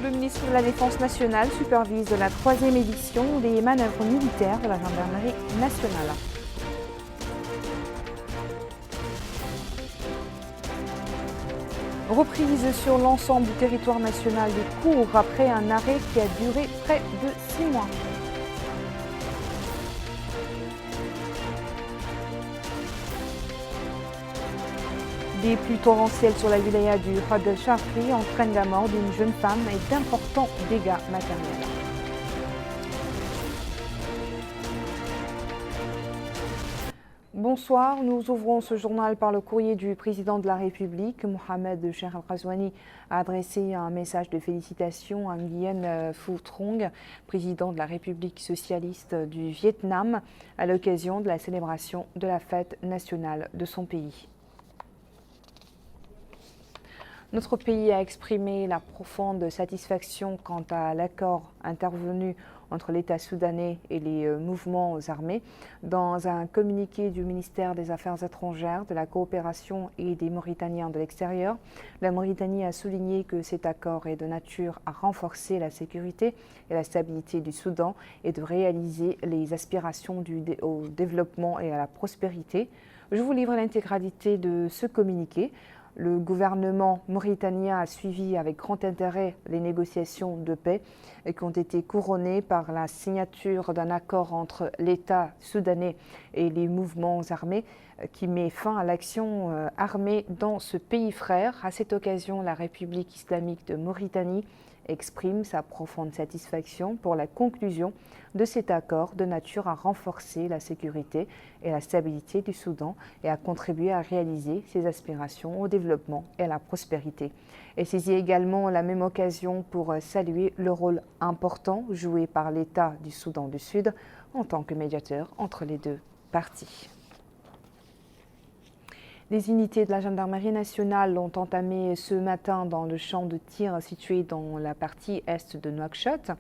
Le ministre de la Défense nationale supervise la 3e édition des manœuvres militaires de la gendarmerie nationale. Reprise sur l'ensemble du territoire national des cours après un arrêt qui a duré près de 6 mois. Des pluies torrentielles sur la wilaya du Had el-Sharqi entraînent la mort d'une jeune femme et d'importants dégâts matériels. Bonsoir, nous ouvrons ce journal par le courrier du président de la République. Mohamed Cheikh Al-Ghazouani a adressé un message de félicitations à Nguyen Phu Trong, président de la République socialiste du Vietnam, à l'occasion de la célébration de la fête nationale de son pays. Notre pays a exprimé la profonde satisfaction quant à l'accord intervenu entre l'État soudanais et les mouvements armés. Dans un communiqué du ministère des Affaires étrangères, de la coopération et des Mauritaniens de l'extérieur, la Mauritanie a souligné que cet accord est de nature à renforcer la sécurité et la stabilité du Soudan et de réaliser les aspirations au développement et à la prospérité. Je vous livre l'intégralité de ce communiqué. Le gouvernement mauritanien a suivi avec grand intérêt les négociations de paix qui ont été couronnées par la signature d'un accord entre l'État soudanais et les mouvements armés qui met fin à l'action armée dans ce pays frère. À cette occasion, la République islamique de Mauritanie exprime sa profonde satisfaction pour la conclusion de cet accord de nature à renforcer la sécurité et la stabilité du Soudan et à contribuer à réaliser ses aspirations au développement et à la prospérité. Et saisit également la même occasion pour saluer le rôle important joué par l'État du Soudan du Sud en tant que médiateur entre les deux parties. Les unités de la gendarmerie nationale ont entamé ce matin dans le champ de tir situé dans la partie est de Nouakchott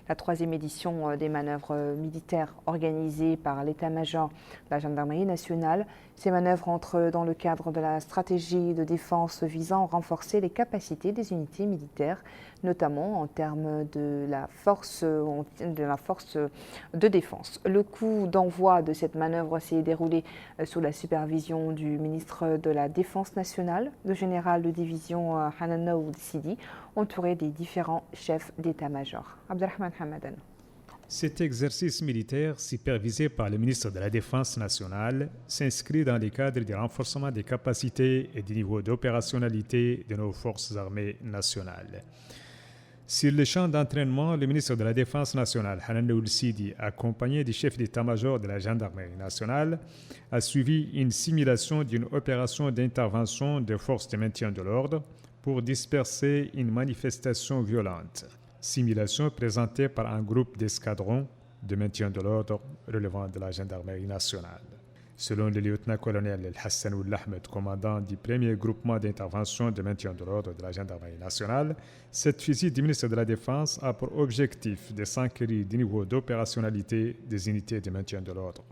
la 3e édition des manœuvres militaires organisées par l'état-major de la gendarmerie nationale. Ces manœuvres entrent dans le cadre de la stratégie de défense visant à renforcer les capacités des unités militaires, notamment en termes de la force de défense. Le coup d'envoi de cette manœuvre s'est déroulé sous la supervision du ministre de la Défense nationale, le général de division Hanan Ould Sidi, entouré des différents chefs d'état-major. Abdelrahman Hamadan. Cet exercice militaire, supervisé par le ministre de la Défense nationale, s'inscrit dans le cadre du renforcement des capacités et du niveau d'opérationnalité de nos forces armées nationales. Sur le champ d'entraînement, le ministre de la Défense nationale, Hanan Ould Sidi, accompagné du chef d'état-major de la gendarmerie nationale, a suivi une simulation d'une opération d'intervention des forces de maintien de l'ordre pour disperser une manifestation violente. Simulation présentée par un groupe d'escadrons de maintien de l'ordre relevant de la gendarmerie nationale. Selon le lieutenant-colonel El-Hassan Ould Ahmed, commandant du premier groupement d'intervention de maintien de l'ordre de la gendarmerie nationale, cette visite du ministre de la Défense a pour objectif de s'enquérir du niveau d'opérationnalité des unités de maintien de l'ordre.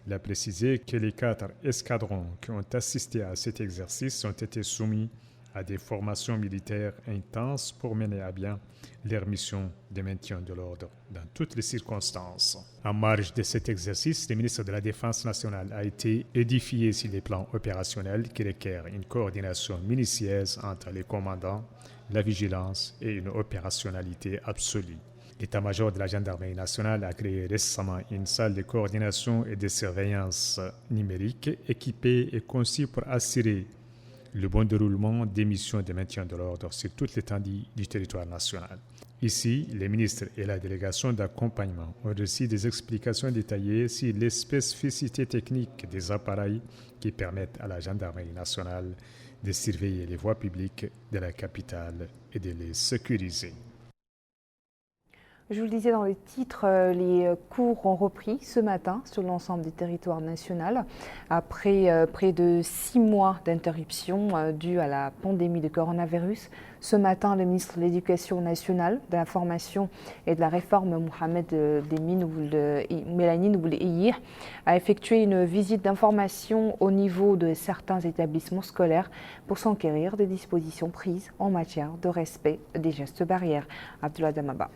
Il a précisé que les 4 escadrons qui ont assisté à cet exercice ont été soumis à des formations militaires intenses pour mener à bien leur mission de maintien de l'ordre dans toutes les circonstances. En marge de cet exercice, le ministre de la Défense nationale a été édifié sur les plans opérationnels qui requièrent une coordination minutieuse entre les commandants, la vigilance et une opérationnalité absolue. L'état-major de la gendarmerie nationale a créé récemment une salle de coordination et de surveillance numérique équipée et conçue pour assurer le bon déroulement des missions de maintien de l'ordre sur toute l'étendue du territoire national. Ici, les ministres et la délégation d'accompagnement ont reçu des explications détaillées sur les spécificités techniques des appareils qui permettent à la gendarmerie nationale de surveiller les voies publiques de la capitale et de les sécuriser. Je vous le disais dans le titre, les cours ont repris ce matin sur l'ensemble du territoire national après près de 6 mois d'interruption due à la pandémie de coronavirus. Ce matin, le ministre de l'Éducation nationale, de la formation et de la réforme, Mohamed Melani Ndoubel a effectué une visite d'information au niveau de certains établissements scolaires pour s'enquérir des dispositions prises en matière de respect des gestes barrières. Abdullah Damaba.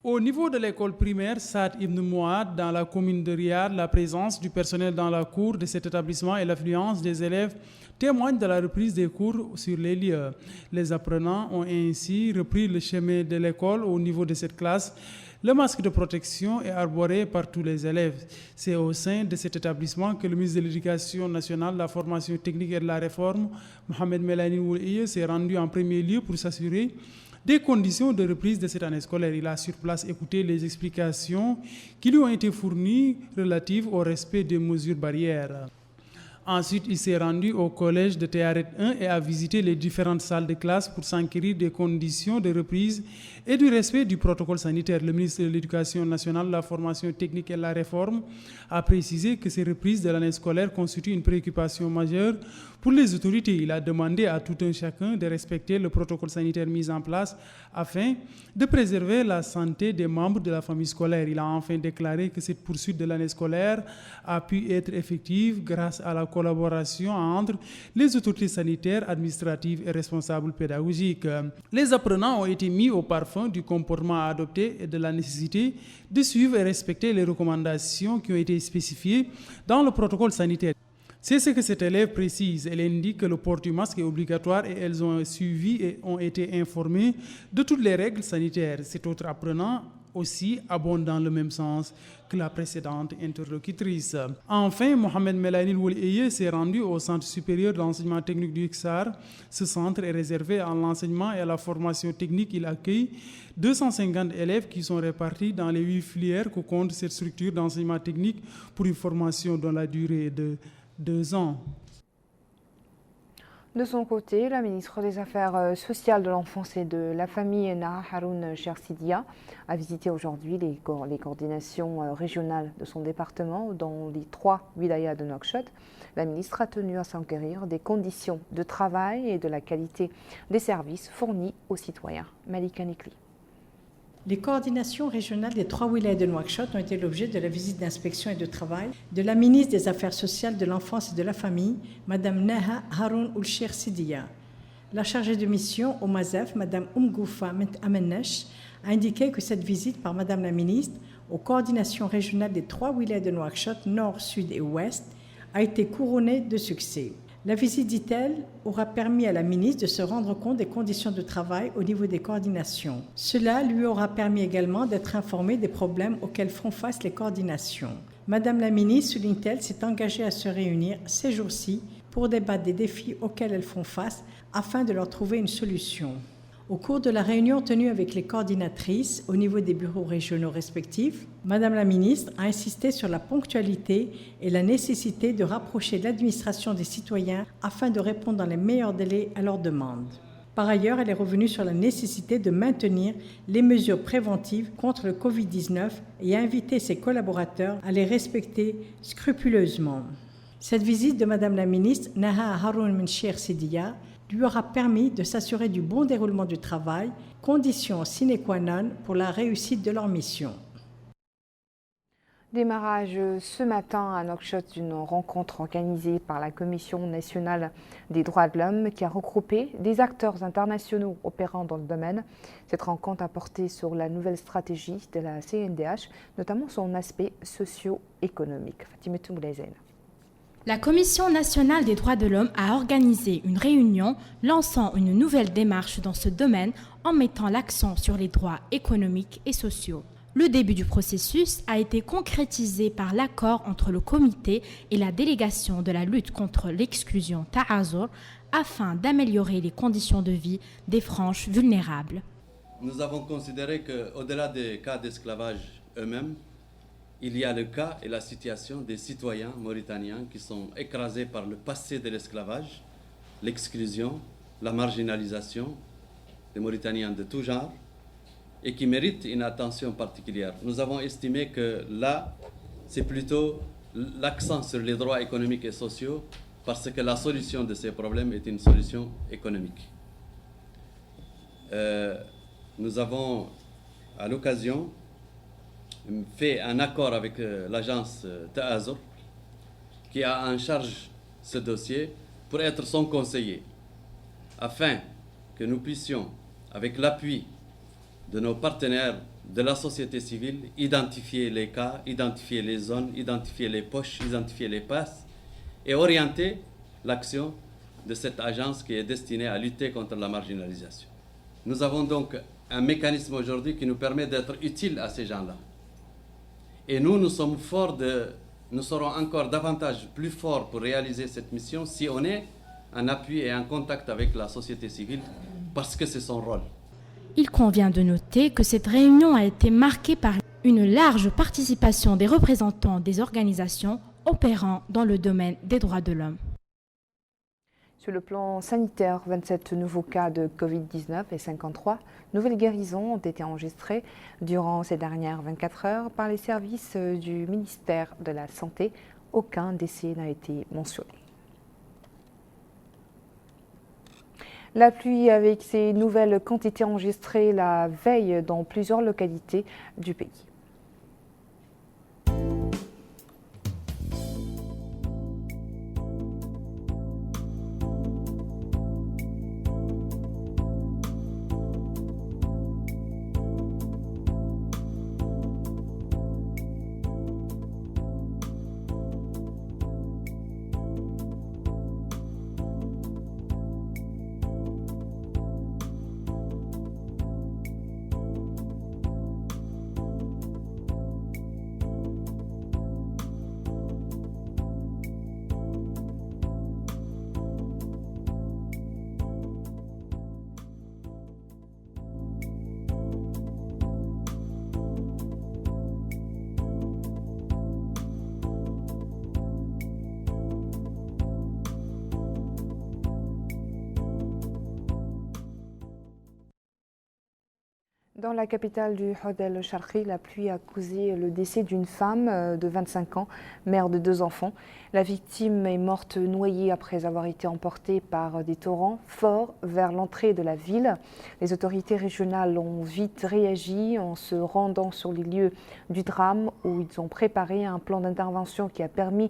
Au niveau de l'école primaire Saad Ibn Mouad, dans la commune de Riyad, la présence du personnel dans la cour de cet établissement et l'affluence des élèves témoignent de la reprise des cours sur les lieux. Les apprenants ont ainsi repris le chemin de l'école au niveau de cette classe. Le masque de protection est arboré par tous les élèves. C'est au sein de cet établissement que le ministre de l'Éducation nationale, de la formation technique et de la réforme, Mohamed Melani Ndoubel, s'est rendu en premier lieu pour s'assurer des conditions de reprise de cette année scolaire. Il a sur place écouté les explications qui lui ont été fournies relatives au respect des mesures barrières. Ensuite, il s'est rendu au collège de Théaret 1 et a visité les différentes salles de classe pour s'enquérir des conditions de reprise et du respect du protocole sanitaire. Le ministre de l'Éducation nationale, de la formation technique et de la réforme a précisé que ces reprises de l'année scolaire constituent une préoccupation majeure pour les autorités. Il a demandé à tout un chacun de respecter le protocole sanitaire mis en place afin de préserver la santé des membres de la famille scolaire. Il a enfin déclaré que cette poursuite de l'année scolaire a pu être effective grâce à la collaboration entre les autorités sanitaires, administratives et responsables pédagogiques. Les apprenants ont été mis au parfum du comportement à adopter et de la nécessité de suivre et respecter les recommandations qui ont été spécifiées dans le protocole sanitaire. C'est ce que cet élève précise. Elle indique que le port du masque est obligatoire et elles ont suivi et ont été informées de toutes les règles sanitaires. Cet autre apprenant aussi abonde dans le même sens que la précédente interlocutrice. Enfin, Mohamed Melani Ndoubel s'est rendu au Centre supérieur d'enseignement technique du XAR. Ce centre est réservé à l'enseignement et à la formation technique. Il accueille 250 élèves qui sont répartis dans les 8 filières que compte cette structure d'enseignement technique pour une formation dont la durée est de 2 ans. De son côté, la ministre des Affaires sociales, de l'enfance et de la famille, Naha Haroun Chersidia, a visité aujourd'hui les coordinations régionales de son département dans les 3 wilayas de Nouakchott. La ministre a tenu à s'enquérir des conditions de travail et de la qualité des services fournis aux citoyens. Malika Nikli. Les coordinations régionales des 3 wilayas de Nouakchott ont été l'objet de la visite d'inspection et de travail de la ministre des Affaires sociales, de l'enfance et de la famille, Mme Naha Haroun Chersidia. La chargée de mission au MASEF, Mme Oumgoufa Amennesh, a indiqué que cette visite par Mme la ministre aux coordinations régionales des 3 wilayas de Nouakchott, Nord, Sud et Ouest, a été couronnée de succès. La visite, dit-elle, aura permis à la ministre de se rendre compte des conditions de travail au niveau des coordinations. Cela lui aura permis également d'être informée des problèmes auxquels font face les coordinations. Madame la ministre, souligne-t-elle, s'est engagée à se réunir ces jours-ci pour débattre des défis auxquels elles font face afin de leur trouver une solution. Au cours de la réunion tenue avec les coordinatrices au niveau des bureaux régionaux respectifs, Madame la ministre a insisté sur la ponctualité et la nécessité de rapprocher l'administration des citoyens afin de répondre dans les meilleurs délais à leurs demandes. Par ailleurs, elle est revenue sur la nécessité de maintenir les mesures préventives contre le Covid-19 et a invité ses collaborateurs à les respecter scrupuleusement. Cette visite de Madame la ministre, Naha Haroun Chersidia, lui aura permis de s'assurer du bon déroulement du travail, condition sine qua non pour la réussite de leur mission. Démarrage ce matin à Nouakchott d'une rencontre organisée par la Commission nationale des droits de l'homme qui a regroupé des acteurs internationaux opérant dans le domaine. Cette rencontre a porté sur la nouvelle stratégie de la CNDH, notamment son aspect socio-économique. Fatimatou Moulaïzen. La Commission nationale des droits de l'homme a organisé une réunion lançant une nouvelle démarche dans ce domaine en mettant l'accent sur les droits économiques et sociaux. Le début du processus a été concrétisé par l'accord entre le comité et la délégation de la lutte contre l'exclusion Ta'azur afin d'améliorer les conditions de vie des franges vulnérables. Nous avons considéré qu'au-delà des cas d'esclavage eux-mêmes, il y a le cas et la situation des citoyens mauritaniens qui sont écrasés par le passé de l'esclavage, l'exclusion, la marginalisation des Mauritaniens de tout genre, et qui méritent une attention particulière. Nous avons estimé que là, c'est plutôt l'accent sur les droits économiques et sociaux parce que la solution de ces problèmes est une solution économique. Nous avons, à l'occasion, fait un accord avec l'agence Ta'azur qui a en charge ce dossier pour être son conseiller, afin que nous puissions, avec l'appui de nos partenaires de la société civile, identifier les cas, identifier les zones, identifier les poches, identifier les passes et orienter l'action de cette agence qui est destinée à lutter contre la marginalisation. Nous avons donc un mécanisme aujourd'hui qui nous permet d'être utile à ces gens-là. Et nous serons encore davantage plus forts pour réaliser cette mission si on est en appui et en contact avec la société civile, parce que c'est son rôle. Il convient de noter que cette réunion a été marquée par une large participation des représentants des organisations opérant dans le domaine des droits de l'homme. Sur le plan sanitaire, 27 nouveaux cas de Covid-19 et 53 nouvelles guérisons ont été enregistrées durant ces dernières 24 heures par les services du ministère de la Santé. Aucun décès n'a été mentionné. La pluie avec ces nouvelles quantités enregistrées la veille dans plusieurs localités du pays. Dans la capitale du Hod el-Sharqi, la pluie a causé le décès d'une femme de 25 ans, mère de 2 enfants. La victime est morte noyée après avoir été emportée par des torrents forts vers l'entrée de la ville. Les autorités régionales ont vite réagi en se rendant sur les lieux du drame où ils ont préparé un plan d'intervention qui a permis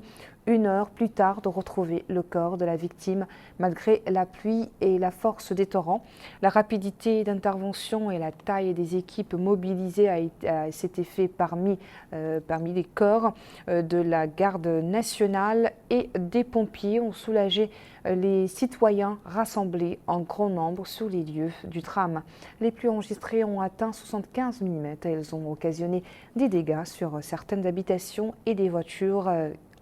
1 heure plus tard de retrouver le corps de la victime malgré la pluie et la force des torrents. La rapidité d'intervention et la taille des équipes mobilisées s'était fait parmi les corps de la garde nationale et des pompiers ont soulagé les citoyens rassemblés en grand nombre sur les lieux du drame. Les pluies enregistrées ont atteint 75 mm. Elles ont occasionné des dégâts sur certaines habitations et des voitures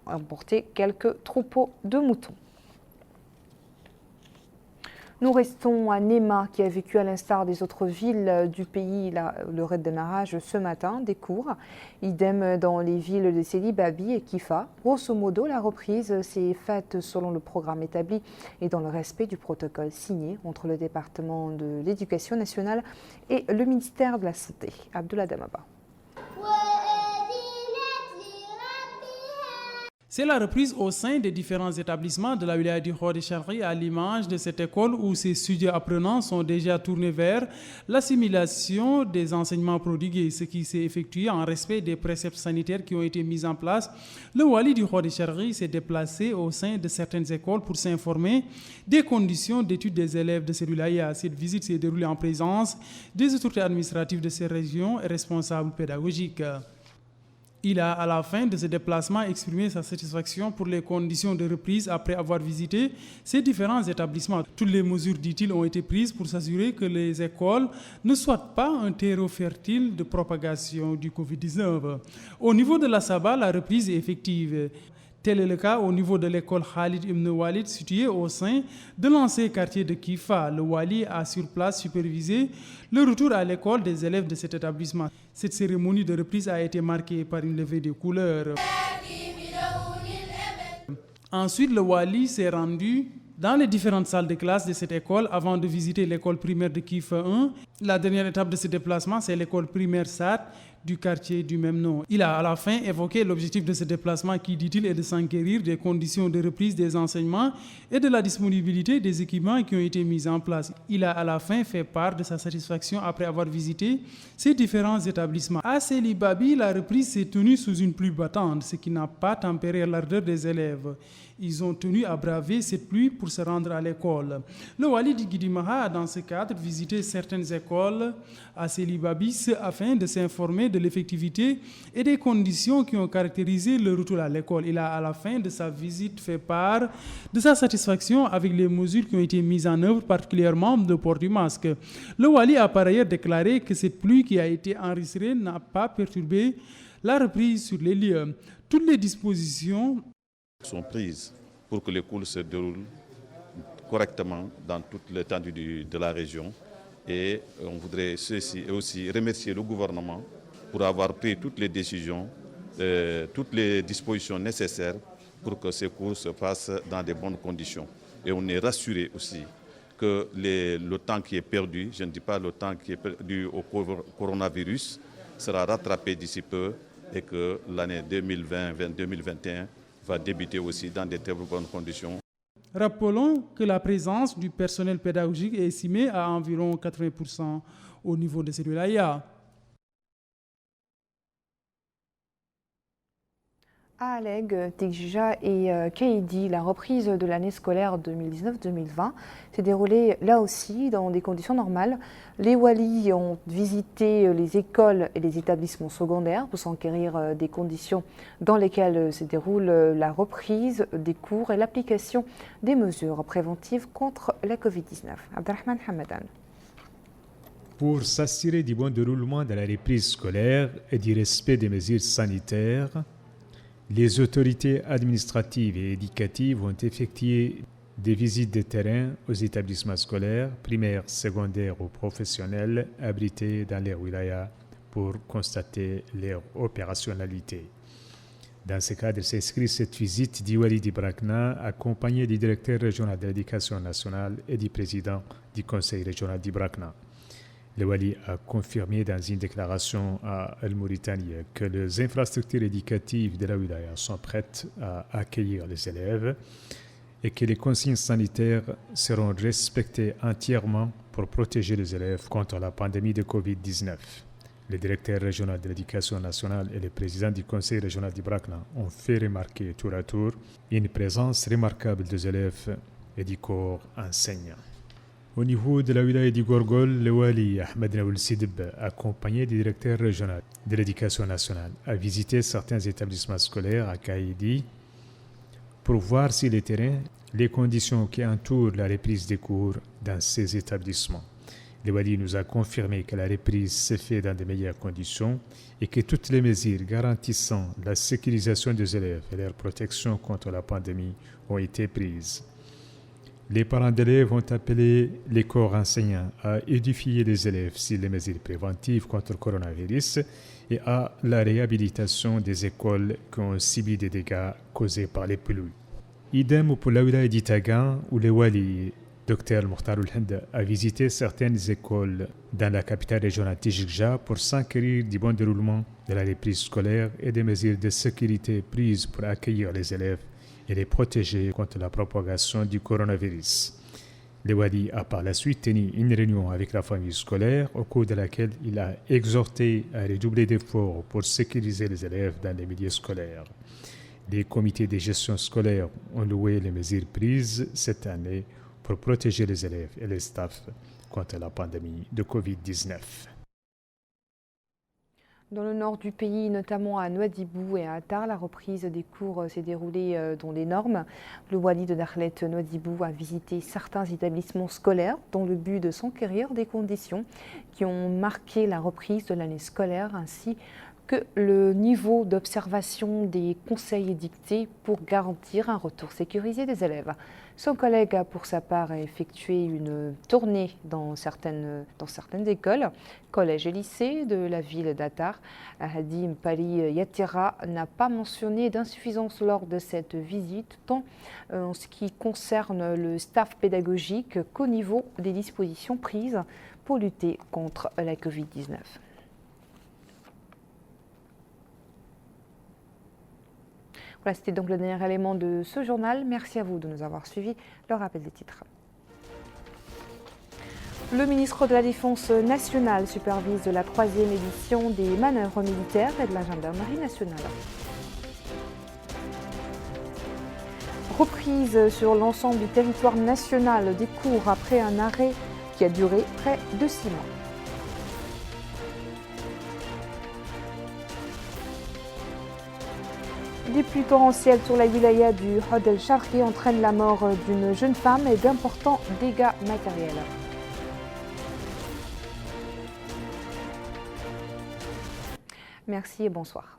emporté quelques troupeaux de moutons. Nous restons à Néma qui a vécu à l'instar des autres villes du pays le redémarrage ce matin des cours. Idem dans les villes de Seli, Babi et Kifa. Grosso modo, la reprise s'est faite selon le programme établi et dans le respect du protocole signé entre le département de l'Éducation nationale et le ministère de la Santé. Abdullah Damaba. C'est la reprise au sein des différents établissements de la wilaya du Hod el-Sharqi à l'image de cette école où ces studios apprenants sont déjà tournés vers l'assimilation des enseignements prodigués, ce qui s'est effectué en respect des préceptes sanitaires qui ont été mis en place. Le wali du Hod el-Sharqi s'est déplacé au sein de certaines écoles pour s'informer des conditions d'études des élèves de cette wilaya. Cette visite s'est déroulée en présence des autorités administratives de ces régions et responsables pédagogiques. Il a, à la fin de ce déplacement, exprimé sa satisfaction pour les conditions de reprise après avoir visité ces différents établissements. Toutes les mesures, dit-il, ont été prises pour s'assurer que les écoles ne soient pas un terreau fertile de propagation du Covid-19. Au niveau de la Saba, la reprise est effective. Tel est le cas au niveau de l'école Khalid Ibn Walid située au sein de l'ancien quartier de Kifa. Le Wali a sur place supervisé le retour à l'école des élèves de cet établissement. Cette cérémonie de reprise a été marquée par une levée de couleurs. Ensuite, le Wali s'est rendu dans les différentes salles de classe de cette école avant de visiter l'école primaire de Kifa 1. La dernière étape de ce déplacement, c'est l'école primaire SAT du quartier du même nom. Il a à la fin évoqué l'objectif de ce déplacement qui, dit-il, est de s'enquérir des conditions de reprise des enseignements et de la disponibilité des équipements qui ont été mis en place. Il a à la fin fait part de sa satisfaction après avoir visité ces différents établissements. À Seli Babi, la reprise s'est tenue sous une pluie battante, ce qui n'a pas tempéré l'ardeur des élèves. Ils ont tenu à braver cette pluie pour se rendre à l'école. Le Wali di Guidimaha a dans ce cadre visité certaines écoles à Seli Babi afin de s'informer de l'effectivité et des conditions qui ont caractérisé le retour à l'école. Il a à la fin de sa visite fait part de sa satisfaction avec les mesures qui ont été mises en œuvre, particulièrement le port du masque. Le Wali a par ailleurs déclaré que cette pluie qui a été enregistrée n'a pas perturbé la reprise sur les lieux. Toutes les dispositions sont prises pour que les cours se déroulent correctement dans toute l'étendue de la région. Et on voudrait aussi remercier le gouvernement pour avoir pris toutes les décisions, toutes les dispositions nécessaires pour que ces cours se fassent dans de bonnes conditions. Et on est rassuré aussi que le temps qui est perdu, je ne dis pas le temps qui est perdu au coronavirus, sera rattrapé d'ici peu et que l'année 2020-2021 va débuter aussi dans de très bonnes conditions. Rappelons que la présence du personnel pédagogique est estimée à environ 80% au niveau de ces wilayas. À Aleg, Tekja et Kaidi, la reprise de l'année scolaire 2019-2020 s'est déroulée là aussi dans des conditions normales. Les Walis ont visité les écoles et les établissements secondaires pour s'enquérir des conditions dans lesquelles se déroule la reprise des cours et l'application des mesures préventives contre la Covid-19. Abdelrahman Hamadan. Pour s'assurer du bon déroulement de la reprise scolaire et du respect des mesures sanitaires, les autorités administratives et éducatives ont effectué des visites de terrain aux établissements scolaires, primaires, secondaires ou professionnels abrités dans les wilayas pour constater leur opérationnalité. Dans ce cadre, s'inscrit cette visite d'Iwali di Brakna, accompagnée du directeur régional de l'éducation nationale et du président du conseil régional di Brakna. Le Wali a confirmé dans une déclaration à Al-Mauritanie que les infrastructures éducatives de la wilaya sont prêtes à accueillir les élèves et que les consignes sanitaires seront respectées entièrement pour protéger les élèves contre la pandémie de Covid-19. Le directeur régional de l'éducation nationale et le président du conseil régional du Brakna ont fait remarquer tour à tour une présence remarquable des élèves et du corps enseignant. Au niveau de la wilaya du Gorgol, le Wali Ahmed Naoul Sidib, accompagné du directeur régional de l'éducation nationale, a visité certains établissements scolaires à Kaïdi pour voir sur le terrain les conditions qui entourent la reprise des cours dans ces établissements. Le Wali nous a confirmé que la reprise se fait dans de meilleures conditions et que toutes les mesures garantissant la sécurisation des élèves et leur protection contre la pandémie ont été prises. Les parents d'élèves ont appelé les corps enseignants à édifier les élèves sur les mesures préventives contre le coronavirus et à la réhabilitation des écoles qui ont subi des dégâts causés par les pluies. Idem pour la wilaya d'Itagan, où le Wali, Dr Mokhtar Ould a visité certaines écoles dans la capitale régionale Tijikja pour s'enquérir du bon déroulement de la reprise scolaire et des mesures de sécurité prises pour accueillir les élèves et les protéger contre la propagation du coronavirus. Le Wali a par la suite tenu une réunion avec la famille scolaire au cours de laquelle il a exhorté à redoubler d'efforts pour sécuriser les élèves dans les milieux scolaires. Les comités de gestion scolaire ont loué les mesures prises cette année pour protéger les élèves et les staffs contre la pandémie de Covid-19. Dans le nord du pays, notamment à Nouadhibou et à Attar, la reprise des cours s'est déroulée dans les normes. Le Wali de Dakhlet Nouadhibou a visité certains établissements scolaires dans le but de s'enquérir des conditions qui ont marqué la reprise de l'année scolaire ainsi que le niveau d'observation des conseils dictés pour garantir un retour sécurisé des élèves. Son collègue a pour sa part effectué une tournée dans certaines écoles, collèges et lycées de la ville d'Attar. Hadi Mpali Yatira n'a pas mentionné d'insuffisance lors de cette visite, tant en ce qui concerne le staff pédagogique qu'au niveau des dispositions prises pour lutter contre la Covid-19. Voilà, c'était donc le dernier élément de ce journal. Merci à vous de nous avoir suivis. Le rappel des titres. Le ministre de la Défense nationale supervise la 3e édition des manœuvres militaires et de la gendarmerie nationale. Reprise sur l'ensemble du territoire national des cours après un arrêt qui a duré près de 6 mois. Des pluies torrentielles sur la wilaya du Hod el-Sharqi entraînent la mort d'une jeune femme et d'importants dégâts matériels. Merci et bonsoir.